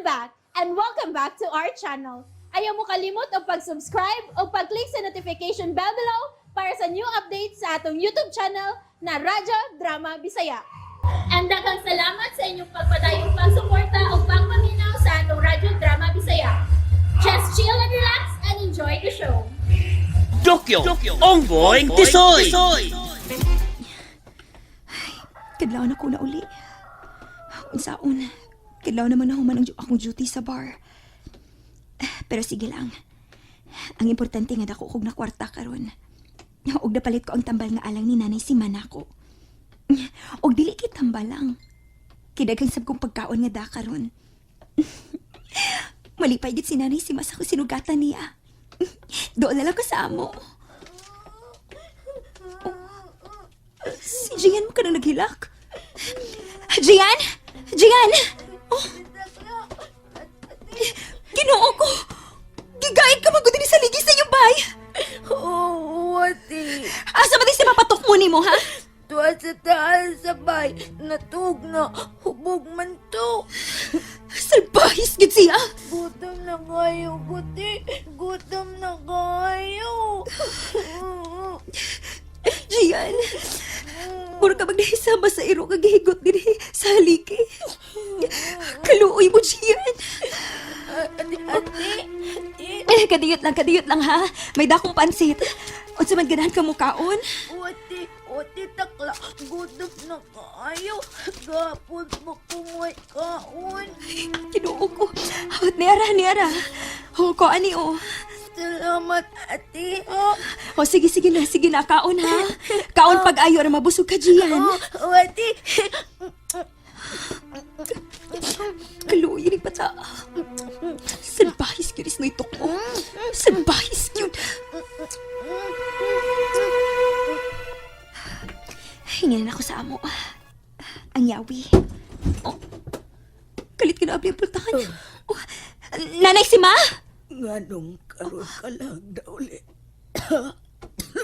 back and welcome back to our channel. Ayaw mo kalimot o pag-subscribe o pag-click sa notification bell below para sa new updates sa atong YouTube channel na Radyo Drama Bisaya. And daghang salamat sa inyong pagpadayong pagsuporta o pagpaminaw sa atong Radyo Drama Bisaya. Just chill and relax and enjoy the show. Dokyo, Ongboy, Tisoy! Kadlaw na ko na uli. Unsaon, kadlaw naman na human akong duty sa bar. Pero sige lang. Ang importante nga dako kog na kwarta karon. Og napalit ko ang tambal nga alang ni nanay si Manako. Og dili kit tambal lang. Kidaghang sab kong pagkaon nga da karon. Malipay gid si nanay si Mas ako sinugatan niya. Doon na lang ko sa amo. Si Gian mo ka na naghilak. Gian! Gian! Oh. Ginoo ko! Gigayad ka magod din sa ligis sa iyong bay! Oo, ati. Asa ba di si papatok mo ni mo, ha? Tuwa sa taas sabay. Natug na. Hubog man to. Salbahis gid siya! Gutom na kayo, guti. Gutom na kayo. Gian! Mura ka magnahisama sa iro kagihigot din sa haliki. Kaluoy mo, Gian! Ati. Kadiyot lang ha. May dakong pansit. Unsa man ganahan ka mo kaon? Ati takla. Gutom na kayo. Gapon mo kumuhay kaon. Kinuo ko. Hawat niara. O, ko ani o. Salamat, ati. O, sige na. Kaon ha. Kaon pag-ayo na mabusog ka, Gian. Ati. Kaluoy ni pata. Salbahis kyud is no itok mo. Salbahis kyud. Hingin ako sa amo. Ang yawi. Oh. Kalit ka na abli ang pultahan. Oh. Nanay si Ma? Nganong karon ka lang na uli.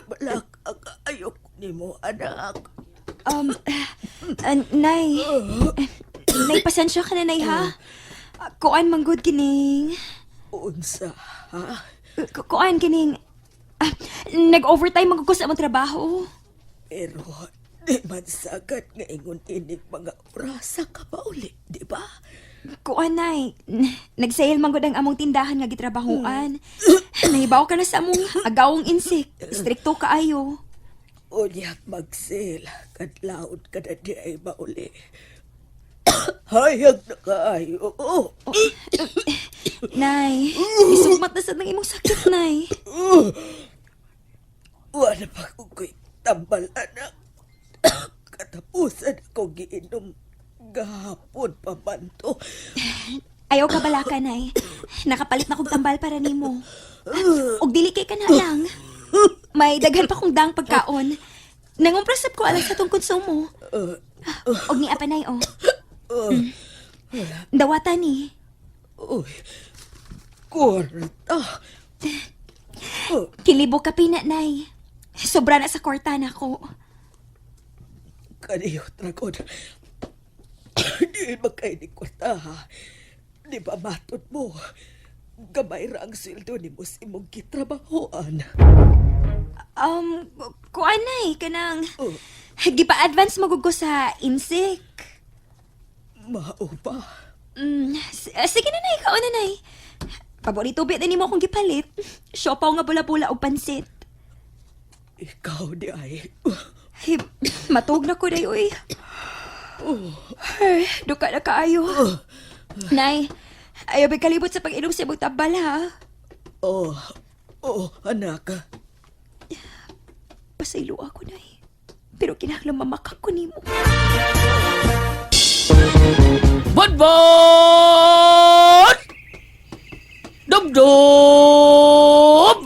Balak ang ayok ni mo, anak. Nay. Nay, pasensya ka na, Nay, ha? Kuan manggod kining. Unsa, ha? Kuan kining. Nag-overtime magugos sa among trabaho. Pero, di man sagad nga ingon inig mga orasa ka pa uli, di ba? Kuan, Nay. Nag-sale manggod ang among tindahan nga gitrabahoan. Nahibaw ka na sa among agawong insik. Strikto kaayo. Unyak magsil, kadlaon ka na di ay mauli. Hayag na kaayo. Nay, isugmat na sa nang imong sakit, Nay. Wala pa ko'y tambal, anak. Katapusan ako giinom gahapon pa man to. Ayaw ka balaka, Nay. Nakapalit na kong tambal para nimo. Og dili kay ka na lang. May daghan pa kong dang pagkaon. Nangumprasap ko alang sa tong konsumo. Og ni Apanay, oh. Dawata ni. Uy, kwarta. Kilibo ka pina, Nay. Sobra na sa kwarta na ko. Kaniyot, Dragon. Di magkay ni kwarta, ha? Di ba matod mo? Gamay ra ang sildo ni mo sa imong kitrabahoan. Kuan, Nay, kanang... Gipa-advance magugo sa insik. Mao ba? Sige na, Nay. Kaon na, Nay. Paborito bit na nimo akong gipalit. Siopaw nga bula-bula o pansit. Ikaw di ay. Ay, matug na ko, Day, uy. Ay, duka na kaayo. Nay, ayaw ba kalibot sa pag-inom sa ibang tabal, ha? Anak. Pasaylo ako, Nay. Pero kinahanglan mamakak ko nimo. Budbud! Dubdub!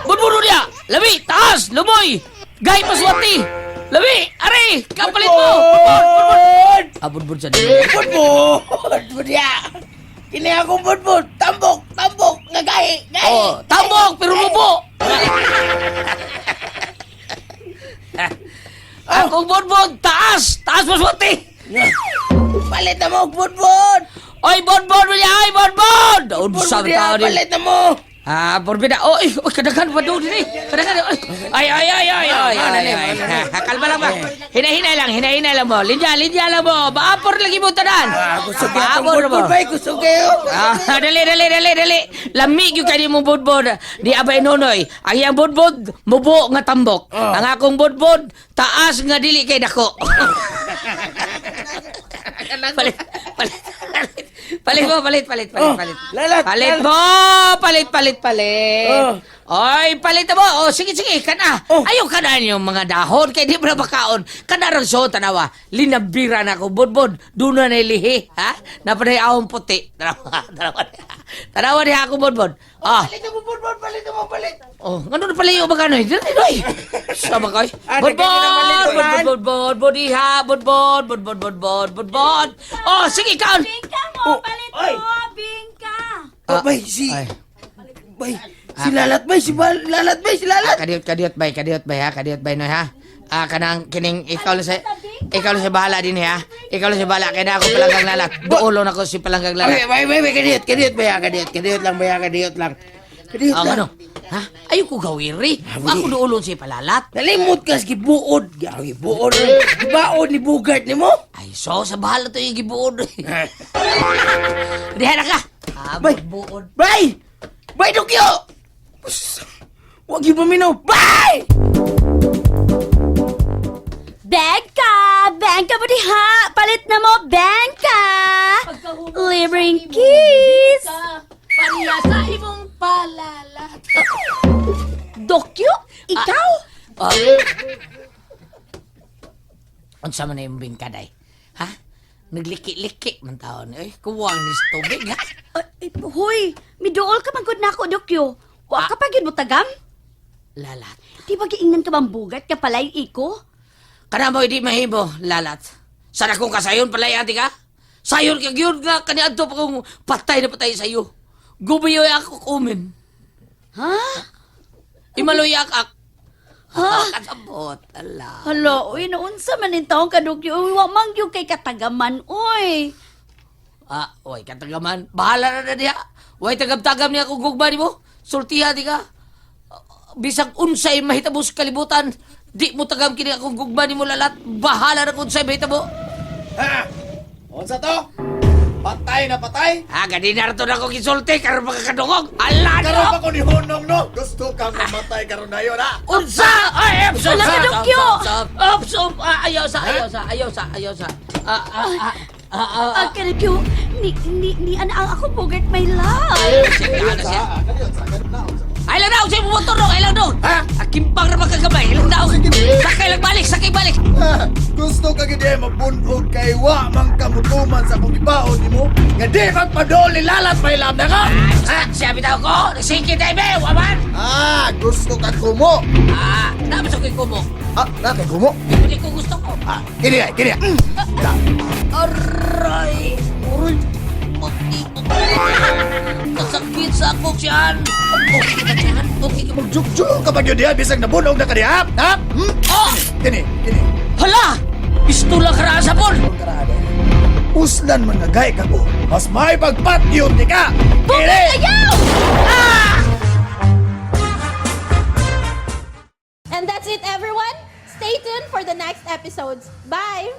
Budbud niya! Labi! Taas! Lumoy! Gay paswati! Labi! Ari! Kapalit mo! Budbud! Budbud sa dito. Budbud ya. Kini akong budbud. Tambok. Ngagay. Oh, tambok! Pero lubo! Akong budbud! Taas! Taas paswati! Palit na mo, budbud. Oy, bonbon mo niya! Oy, bonbon! Unsa Budbud ba tao niya, din? palit na mo. Porbida. Oh, kadagan pa doon din. Kadagan. Ay. Kalma lang ba? Hina-hina lang mo. Linya lang mo. Baapor lagi mo tanan. Gusto ko yung budbud ba? Gusto kayo. Dali. Lamig yung kani mong budbud. Di abay nonoy. Ang iyang budbud, mubo nga tambok. Ang akong budbud, taas nga dili kay dako. Palit mo. Lalat. Palit. Oh. Oy, palit na mo. Oh, sige, kana. Oh. Ayaw kana yung mga dahon kay di mo na makaon. Kana ron so tanawa. Linabira na ko budbud. Doon na nilihi, ha? Napanay ahong puti. Tanawa niya ako budbud. Ah. Palit na mo, budbud. Palit na mo, palit. Oh, ano na pala yung magano eh? Dili. Sama koy. Budbud, iha. Budbud. Oh, sige, kaon. Ay. Bay, Ay. Bay, si Lalat bay, si Lalat. Kadiyot bay no ha. Kanang kining ikaw lang sa bahala din ha. Ikaw lang sa bahala kaya na ako palanggang lalat. Duolon ako si palanggang lalat. Bay, kadiyot lang. Kadiyot lang. Ano? Ha? Ayaw ko gawin rin. Ako duolon si palalat. Nalimot ka sa gibuod. Gibuod. Gibaod ni Bugart ni mo. Ay, so sa bahala to yung gibuod. Dihan na ka. Bay, Buod. Bay, Dukyo. Huwag yung paminaw. Bay! Bengka mo diha! Palit na mo, Bengka! Libreng kiss! Pariya sa imong palalat. Dokyo? Ikaw? Unsa man na yung bingkaday? Ha? Nagliki-liki man taon. Eh, kuwang ni tubig, ha? Hoy, midool ka magod na ako, Dokyo. Wa ka pa gyud mo tagam? Lalat. Di ba giingnan ka bang bugat ka palay iko? Kana mo hindi mahimo, lalat. Sana kung kasayon palay ati ka? Sayon ka gyud nga kaniadto pa kong patay na patay sa iyo. Gubiyoy ako kumin. Ha? Imaloy ak. Ha? Kasabot, ala. Hala, uy, naunsa man in taong ka, Dokyo. Uy, wa man gyud kay katagaman, uy. Oy, katagaman. Bahala na diha. Way tagam-tagam niya kung gugma ni mo. Sultiha di ka. Bisag unsay mahitabos kalibutan. Di mo tagam kini akong gugma ni mo lalat. Bahala na kung unsay mahitabo. Ha? Unsa to? Patay na patay? Gadi na rin na akong isulti. Karoon makakadungog. Ala Karon no! pa ko ni Honong no. Gusto kang mamatay karon na yun ha. Unsa! Ay, Epsom! Wala ka, Dokyo! Epsom! Ayaw sa. Dokyo, ni ana ako bugat my love. Sige, ano siya? Ay lang daw! Siya pumotor no! Ay lang daw! Ha? Akimpang na magkagabay! Ay lang daw! Sakay balik! Ah, gusto ka gid magbunog kay wa man ka mutuman sa kong ibaon nimo. Nga di magpadol ni Lalat may lam na ka. Siya bitaw ko! Nagsingkit ay be! Waman! Gusto ka kumo. Dapat sa ko'y kumo. Na kay kumo. Hindi ko gusto ko. Kini. Aray! Uroy! Puti! Kasakit sa akong siyan! Okay ka mo. Jugjug ka ba yun diha bisag nabunog na ka diha? Ha? Kini. Hala! Pistula ka na sa pon! Uslan man nagay ka ko. Mas may pagpatyon di ka. Ayaw! And that's it, everyone. Stay tuned for the next episodes. Bye!